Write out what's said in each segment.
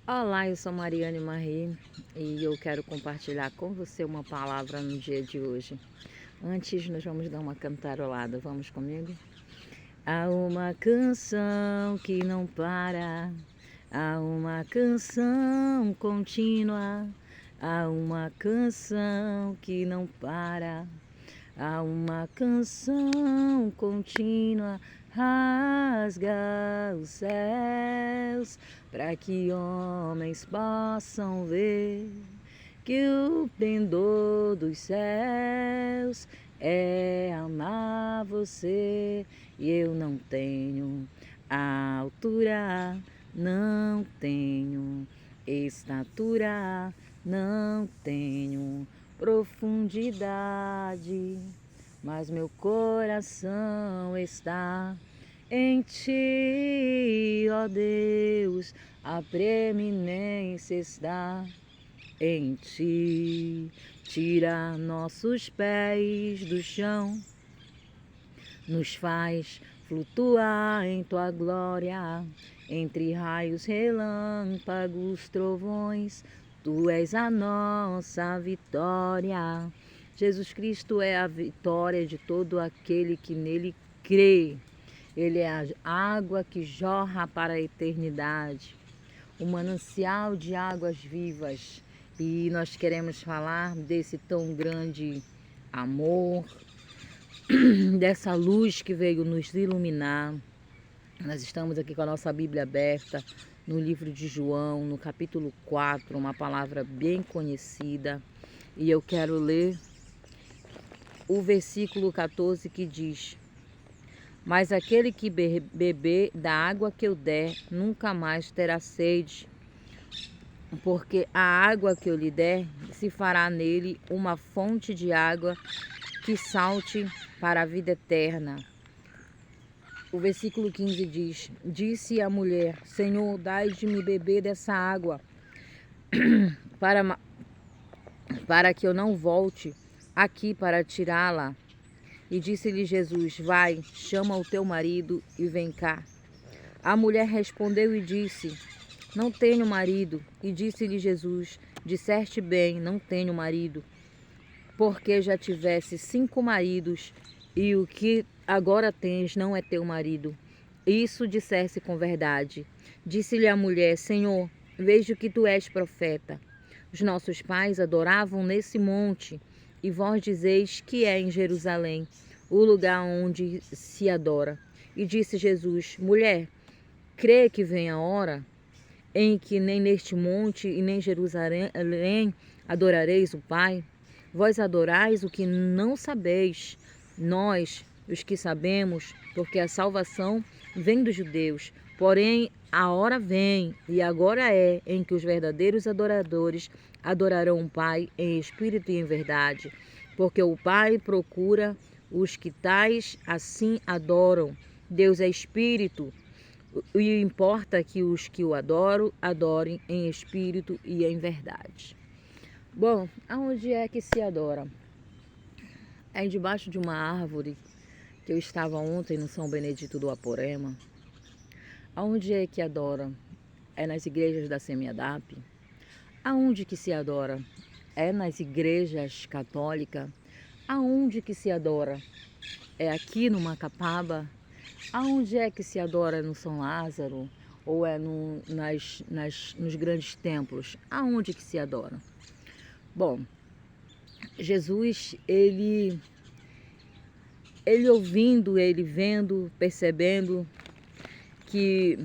Olá, eu sou Mariane Marie e eu quero compartilhar com você uma palavra no dia de hoje. Antes, nós vamos dar uma cantarolada, vamos comigo? Há uma canção que não para, há uma canção contínua, há uma canção que não para. Há uma canção contínua, rasga os céus, para que homens possam ver que o pendor dos céus é amar você. E eu não tenho altura, não tenho estatura, não tenho profundidade, mas meu coração está em ti, ó Deus, a preeminência está em ti. Tira nossos pés do chão, nos faz flutuar em tua glória, entre raios, relâmpagos, trovões. Tu és a nossa vitória. Jesus Cristo é a vitória de todo aquele que nele crê. Ele é a água que jorra para a eternidade, o manancial de águas vivas. E nós queremos falar desse tão grande amor, dessa luz que veio nos iluminar. Nós estamos aqui com a nossa Bíblia aberta no livro de João, no capítulo 4, uma palavra bem conhecida. E eu quero ler o versículo 14 que diz: Mas aquele que beber da água que eu der, nunca mais terá sede, porque a água que eu lhe der se fará nele uma fonte de água que salte para a vida eterna. O versículo 15 diz: Disse a mulher: Senhor, dai de me beber dessa água, para que eu não volte aqui para tirá-la. E disse-lhe Jesus: Vai, chama o teu marido e vem cá. A mulher respondeu e disse: Não tenho marido. E disse-lhe Jesus: Disseste bem, não tenho marido, porque já tivesse 5 maridos, e o que agora tens não é teu marido. Isso dissesse com verdade. Disse-lhe a mulher: Senhor, vejo que tu és profeta. Os nossos pais adoravam nesse monte, e vós dizeis que é em Jerusalém o lugar onde se adora. E disse Jesus: Mulher, crê que vem a hora em que nem neste monte e nem em Jerusalém adorareis o Pai? Vós adorais o que não sabeis, nós, os que sabemos, porque a salvação vem dos judeus. Porém, a hora vem, e agora é, em que os verdadeiros adoradores adorarão o Pai em espírito e em verdade, porque o Pai procura os que tais assim adoram. Deus é espírito, e importa que os que o adoram, adorem em espírito e em verdade. Bom, aonde é que se adora? É debaixo de uma árvore que eu estava ontem no São Benedito do Aporema. Aonde é que adora? É nas igrejas da Semiadap. Aonde que se adora? É nas igrejas católicas. Aonde que se adora? É aqui no Macapaba. Aonde é que se adora? No São Lázaro? Ou é nos grandes templos? Aonde que se adora? Bom, Jesus, ele ouvindo, ele vendo, percebendo que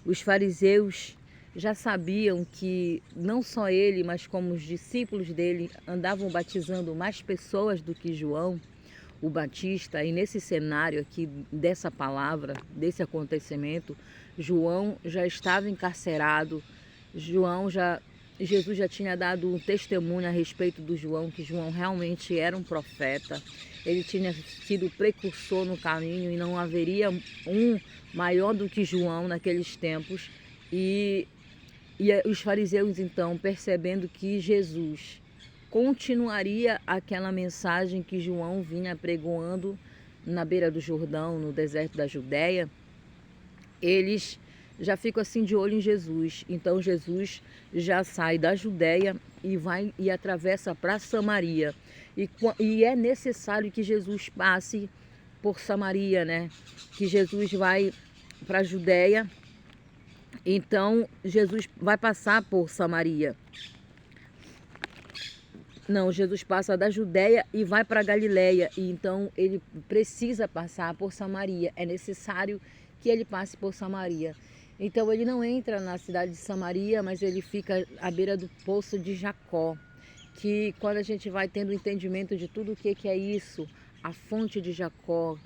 os fariseus já sabiam que não só ele, mas como os discípulos dele andavam batizando mais pessoas do que João o Batista. E nesse cenário aqui dessa palavra, desse acontecimento, João já estava encarcerado. Jesus já tinha dado um testemunho a respeito do João, que João realmente era um profeta. Ele tinha sido precursor no caminho e não haveria um maior do que João naqueles tempos. E os fariseus, então, percebendo que Jesus continuaria aquela mensagem que João vinha pregoando na beira do Jordão, no deserto da Judéia, eles já ficam assim de olho em Jesus. Então Jesus já sai da Judéia e vai e atravessa para Samaria. E é necessário que Jesus passe por Samaria, né? Que Jesus vai para a Judéia, então Jesus vai passar por Samaria. Não, Jesus passa da Judéia e vai para Galiléia, e então ele precisa passar por Samaria. É necessário que ele passe por Samaria. Então ele não entra na cidade de Samaria, mas ele fica à beira do poço de Jacó. Que quando a gente vai tendo entendimento de tudo o que é isso, a fonte de Jacó,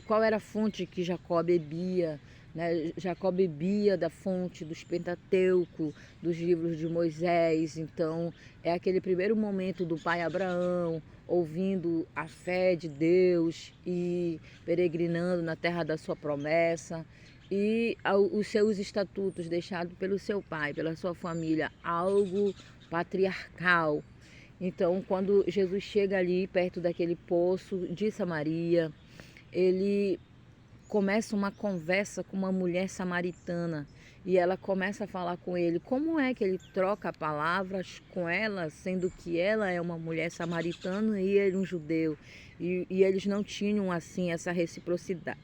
qual era a fonte que Jacó bebia, né? Jacó bebia da fonte dos Pentateuco, dos livros de Moisés. Então é aquele primeiro momento do pai Abraão, ouvindo a fé de Deus e peregrinando na terra da sua promessa. E os seus estatutos deixados pelo seu pai, pela sua família, algo patriarcal. Então, quando Jesus chega ali perto daquele poço de Samaria, ele começa uma conversa com uma mulher samaritana e ela começa a falar com ele. Como é que ele troca palavras com ela, sendo que ela é uma mulher samaritana e ele um judeu? E eles não tinham assim essa reciprocidade.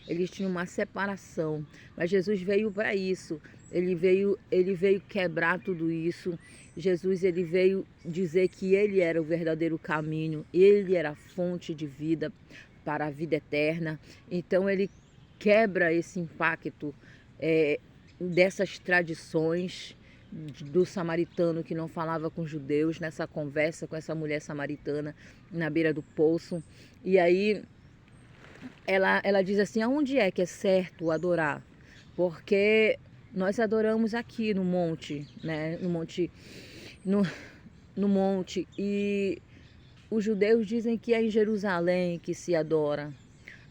Eles tinham uma separação, mas Jesus veio para isso. Ele veio quebrar tudo isso. Jesus ele veio dizer que ele era o verdadeiro caminho, ele era a fonte de vida para a vida eterna. Então ele quebra esse impacto dessas tradições do samaritano que não falava com judeus, nessa conversa com essa mulher samaritana na beira do poço. E aí ela diz assim: aonde é que é certo adorar? Porque nós adoramos aqui no monte, né? No monte. E os judeus dizem que é em Jerusalém que se adora.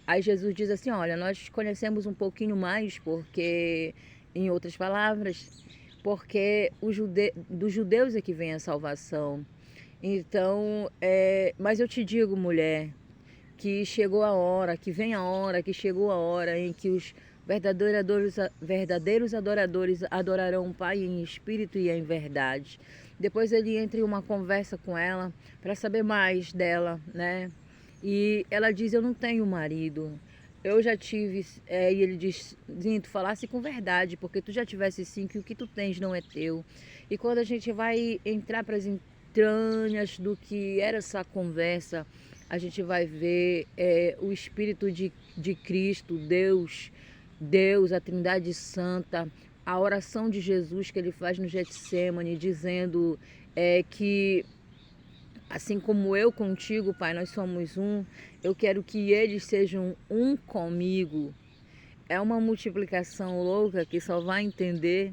Aí Jesus diz assim: olha, nós conhecemos um pouquinho mais, porque, em outras palavras, porque dos judeus é que vem a salvação. Então, mas eu te digo, mulher, que chegou a hora, que vem a hora, que chegou a hora em que os verdadeiros adoradores adorarão o Pai em espírito e em verdade. Depois ele entra em uma conversa com ela para saber mais dela, né? E ela diz: eu não tenho marido. Eu já tive, e ele diz: tu falasse com verdade, porque tu já tivesse sim, que o que tu tens não é teu. E quando a gente vai entrar para as entranhas do que era essa conversa, a gente vai ver o Espírito de Cristo, Deus, a Trindade Santa, a oração de Jesus que ele faz no Getsêmani, dizendo que assim como eu contigo, Pai, nós somos um, eu quero que eles sejam um comigo. É uma multiplicação louca que só vai entender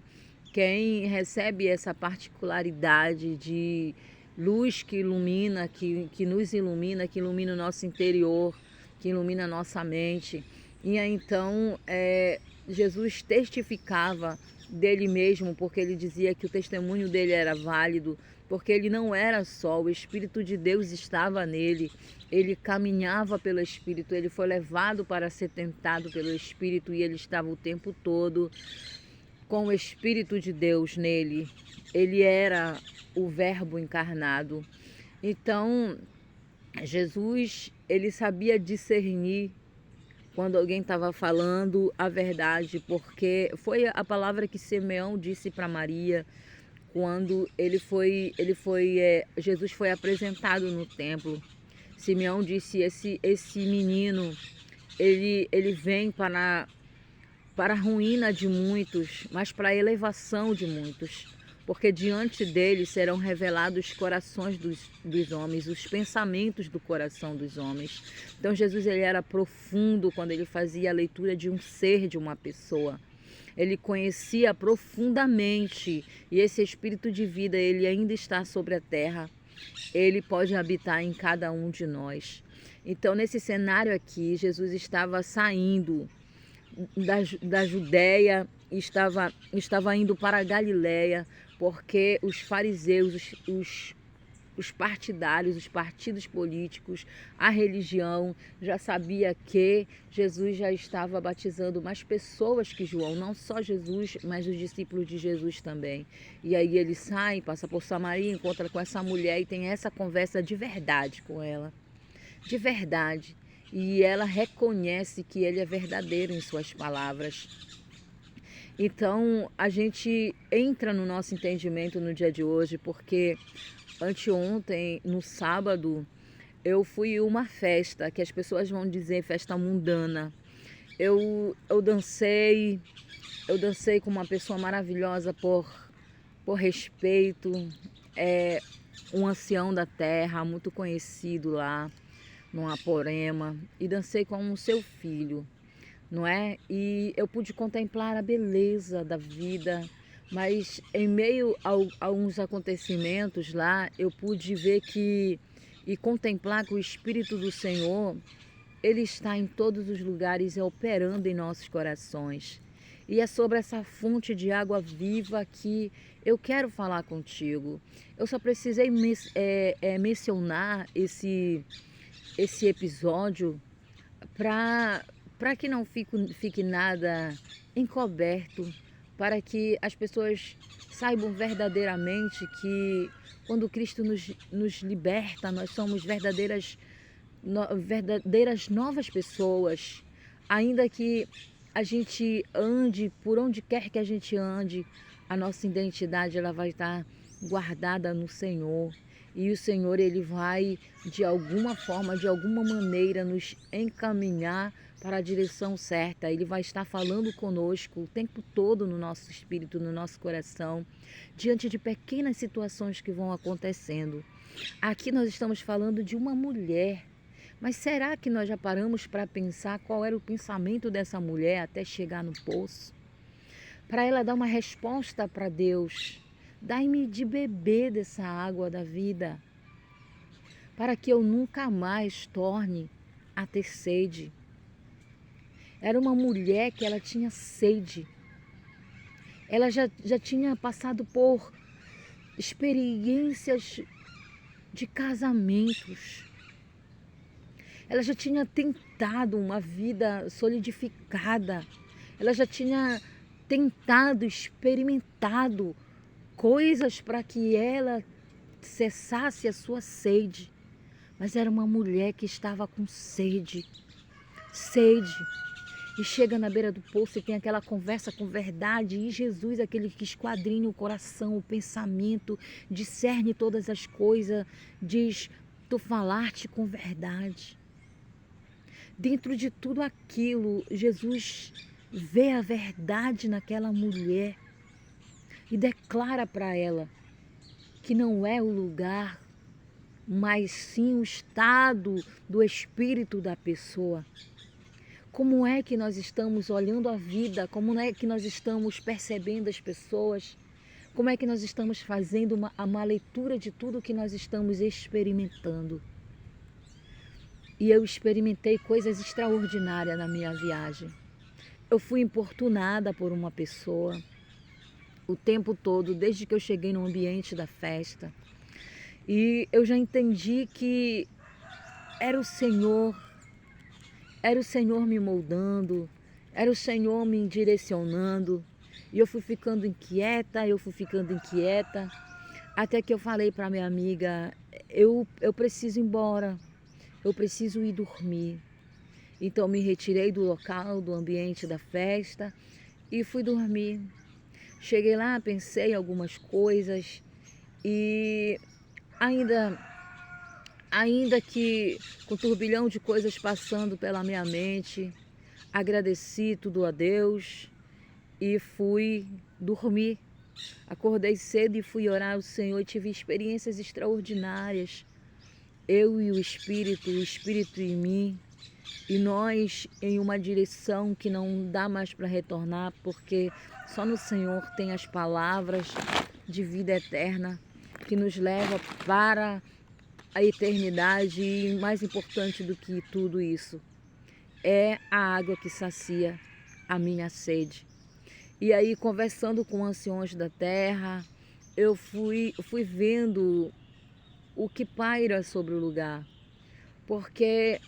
quem recebe essa particularidade de luz que ilumina, que nos ilumina, que ilumina o nosso interior, que ilumina a nossa mente. E aí, então Jesus testificava dele mesmo, porque ele dizia que o testemunho dele era válido, porque ele não era só, o Espírito de Deus estava nele, ele caminhava pelo Espírito, ele foi levado para ser tentado pelo Espírito e ele estava o tempo todo com o Espírito de Deus nele. Ele era o Verbo encarnado. Então, Jesus, ele sabia discernir quando alguém estava falando a verdade, porque foi a palavra que Simeão disse para Maria quando Jesus foi apresentado no templo. Simeão disse: esse menino, ele vem para a ruína de muitos, mas para a elevação de muitos, porque diante dele serão revelados os corações dos homens, os pensamentos do coração dos homens. Então Jesus ele era profundo quando ele fazia a leitura de um ser, de uma pessoa. Ele conhecia profundamente, e esse espírito de vida ele ainda está sobre a terra. Ele pode habitar em cada um de nós. Então, nesse cenário aqui, Jesus estava saindo da Judéia, estava indo para a Galiléia, porque os fariseus, os partidários, os partidos políticos, a religião, já sabia que Jesus já estava batizando mais pessoas que João, não só Jesus, mas os discípulos de Jesus também. E aí ele sai, passa por Samaria, encontra com essa mulher e tem essa conversa de verdade com ela, de verdade. E ela reconhece que ele é verdadeiro em suas palavras. Então a gente entra no nosso entendimento no dia de hoje, porque anteontem, no sábado, eu fui a uma festa, que as pessoas vão dizer festa mundana. Eu dancei com uma pessoa maravilhosa por respeito, um ancião da terra, muito conhecido lá no Aporema, e dancei com o seu filho, não é? E eu pude contemplar a beleza da vida, mas em meio a uns acontecimentos lá, eu pude ver e contemplar que o Espírito do Senhor, ele está em todos os lugares e operando em nossos corações. E é sobre essa fonte de água viva que eu quero falar contigo. Eu só precisei mencionar esse episódio para que não fique nada encoberto, para que as pessoas saibam verdadeiramente que quando Cristo nos liberta, nós somos verdadeiras novas pessoas. Ainda que a gente ande, por onde quer que a gente ande, a nossa identidade ela vai estar guardada no Senhor. E o Senhor, ele vai, de alguma forma, de alguma maneira, nos encaminhar para a direção certa. Ele vai estar falando conosco o tempo todo no nosso espírito, no nosso coração, diante de pequenas situações que vão acontecendo. Aqui nós estamos falando de uma mulher. Mas será que nós já paramos para pensar qual era o pensamento dessa mulher até chegar no poço? Para ela dar uma resposta para Deus. Dai-me de beber dessa água da vida, para que eu nunca mais torne a ter sede. Era uma mulher que ela tinha sede. Ela já tinha passado por experiências de casamentos. Ela já tinha tentado uma vida solidificada. Ela já tinha tentado, experimentado coisas para que ela cessasse a sua sede. Mas era uma mulher que estava com sede. E chega na beira do poço e tem aquela conversa com verdade. E Jesus, aquele que esquadrinha o coração, o pensamento, discerne todas as coisas, diz: tu falaste com verdade. Dentro de tudo aquilo, Jesus vê a verdade naquela mulher e declara para ela que não é o lugar, mas sim o estado do espírito da pessoa. Como é que nós estamos olhando a vida? Como é que nós estamos percebendo as pessoas? Como é que nós estamos fazendo uma leitura de tudo que nós estamos experimentando? E eu experimentei coisas extraordinárias na minha viagem. Eu fui importunada por uma pessoa o tempo todo, desde que eu cheguei no ambiente da festa. E eu já entendi que era o Senhor me moldando, era o Senhor me direcionando. E eu fui ficando inquieta, até que eu falei para minha amiga: eu preciso ir embora, eu preciso ir dormir. Então me retirei do local, do ambiente da festa e fui dormir. Cheguei lá, pensei em algumas coisas e ainda que com um turbilhão de coisas passando pela minha mente, agradeci tudo a Deus e fui dormir. Acordei cedo e fui orar ao Senhor e tive experiências extraordinárias. Eu e o Espírito em mim, e nós em uma direção que não dá mais para retornar, porque só no Senhor tem as palavras de vida eterna que nos leva para a eternidade. E mais importante do que tudo isso é a água que sacia a minha sede. E aí, conversando com anciões da terra, eu fui vendo o que paira sobre o lugar. Porque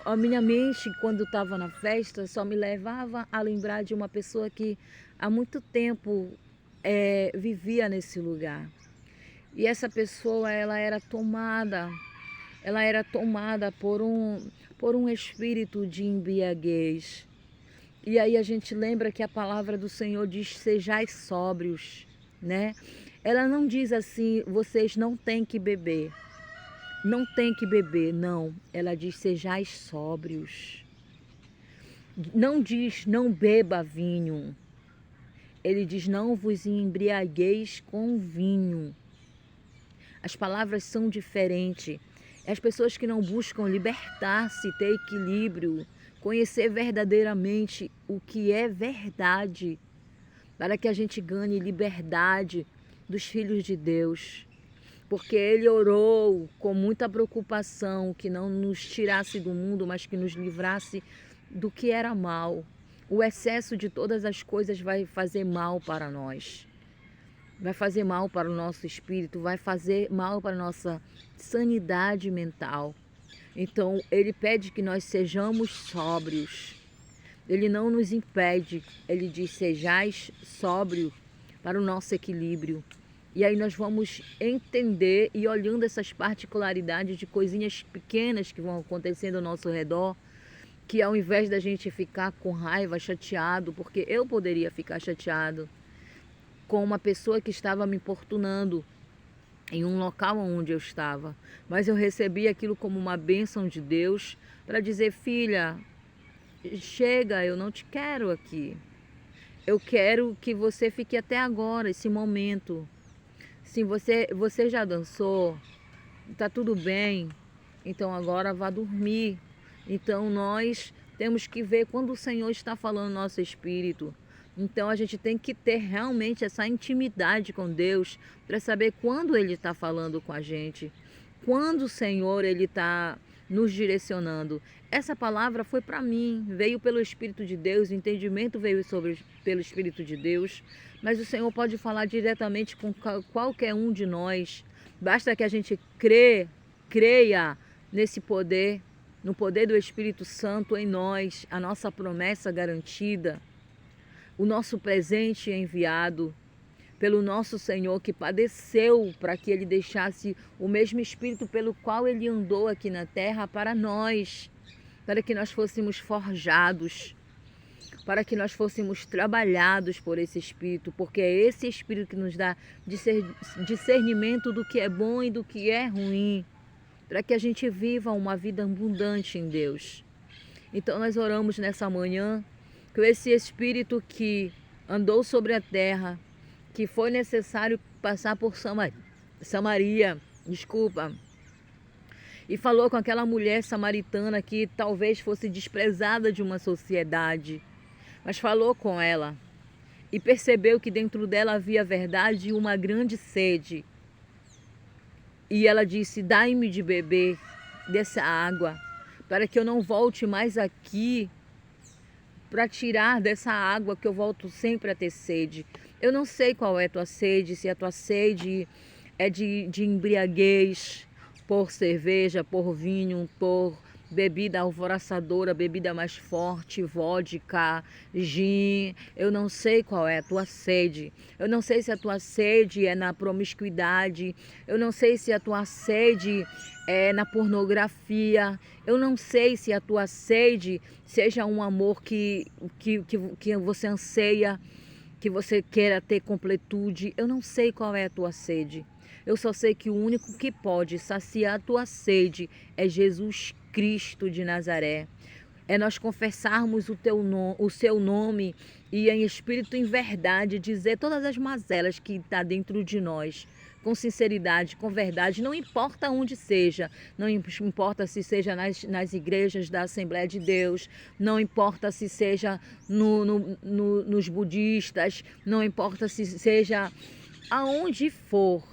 a minha mente, quando estava na festa, só me levava a lembrar de uma pessoa que há muito tempo vivia nesse lugar. E essa pessoa, ela era tomada por um espírito de embriaguez. E aí a gente lembra que a palavra do Senhor diz: sejais sóbrios, né? Ela não diz assim, vocês não têm que beber. Não tem que beber, não. Ela diz: sejais sóbrios. Não diz: não beba vinho. Ele diz: não vos embriagueis com vinho. As palavras são diferentes. As pessoas que não buscam libertar-se, ter equilíbrio, conhecer verdadeiramente o que é verdade, para que a gente ganhe liberdade dos filhos de Deus. Porque ele orou com muita preocupação que não nos tirasse do mundo, mas que nos livrasse do que era mal. O excesso de todas as coisas vai fazer mal para nós. Vai fazer mal para o nosso espírito, vai fazer mal para a nossa sanidade mental. Então, ele pede que nós sejamos sóbrios. Ele não nos impede, ele diz: sejais sóbrios para o nosso equilíbrio. E aí nós vamos entender e olhando essas particularidades de coisinhas pequenas que vão acontecendo ao nosso redor, que ao invés da gente ficar com raiva, chateado, porque eu poderia ficar chateado com uma pessoa que estava me importunando em um local onde eu estava, mas eu recebi aquilo como uma bênção de Deus para dizer: filha, chega, eu não te quero aqui. Eu quero que você fique até agora, esse momento. Sim, você já dançou, tá tudo bem, então agora vá dormir. Então nós temos que ver quando o Senhor está falando no nosso espírito. Então a gente tem que ter realmente essa intimidade com Deus para saber quando Ele está falando com a gente, quando o Senhor Ele está nos direcionando. Essa palavra foi para mim, veio pelo Espírito de Deus, o entendimento veio pelo Espírito de Deus, mas o Senhor pode falar diretamente com qualquer um de nós. Basta que a gente creia nesse poder, no poder do Espírito Santo em nós, a nossa promessa garantida, o nosso presente enviado pelo nosso Senhor, que padeceu para que Ele deixasse o mesmo Espírito pelo qual Ele andou aqui na terra para nós, para que nós fôssemos forjados, para que nós fôssemos trabalhados por esse Espírito, porque é esse Espírito que nos dá discernimento do que é bom e do que é ruim, para que a gente viva uma vida abundante em Deus. Então nós oramos nessa manhã que esse Espírito que andou sobre a terra, que foi necessário passar por Samaria, e falou com aquela mulher samaritana que talvez fosse desprezada de uma sociedade, mas falou com ela e percebeu que dentro dela havia verdade e uma grande sede. E ela disse: dai-me de beber dessa água, para que eu não volte mais aqui para tirar dessa água, que eu volto sempre a ter sede. Eu não sei qual é a tua sede, se a tua sede é de embriaguez, por cerveja, por vinho, por bebida alvoroçadora, bebida mais forte, vodka, gin. Eu não sei qual é a tua sede. Eu não sei se a tua sede é na promiscuidade. Eu não sei se a tua sede é na pornografia. Eu não sei se a tua sede seja um amor que você anseia, que você queira ter completude. Eu não sei qual é a tua sede. Eu só sei que o único que pode saciar a tua sede é Jesus Cristo de Nazaré. É nós confessarmos o seu nome e em espírito e em verdade dizer todas as mazelas que está dentro de nós, com sinceridade, com verdade, não importa onde seja, não importa se seja nas igrejas da Assembleia de Deus, não importa se seja nos budistas, não importa se seja aonde for,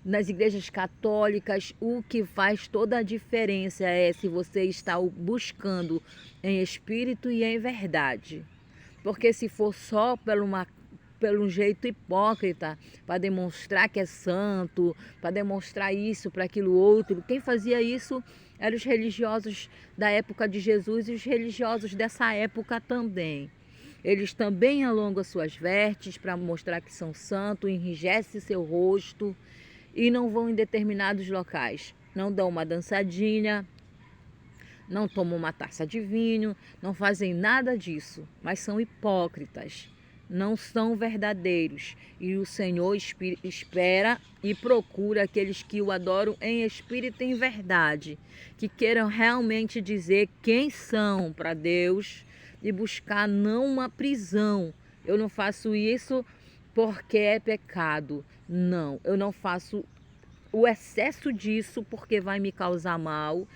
nas igrejas católicas. O que faz toda a diferença é se você está buscando em espírito e em verdade. Porque se for só pelo jeito hipócrita, para demonstrar que é santo, para demonstrar isso, para aquilo outro. Quem fazia isso eram os religiosos da época de Jesus e os religiosos dessa época também. Eles também alongam suas vestes para mostrar que são santos, enrijecem seu rosto e não vão em determinados locais. Não dão uma dançadinha, não tomam uma taça de vinho, não fazem nada disso, mas são hipócritas, não são verdadeiros. E o Senhor espera e procura aqueles que o adoram em espírito e em verdade, que queiram realmente dizer quem são para Deus e buscar não uma prisão. Eu não faço isso porque é pecado. Não, eu não faço o excesso disso porque vai me causar mal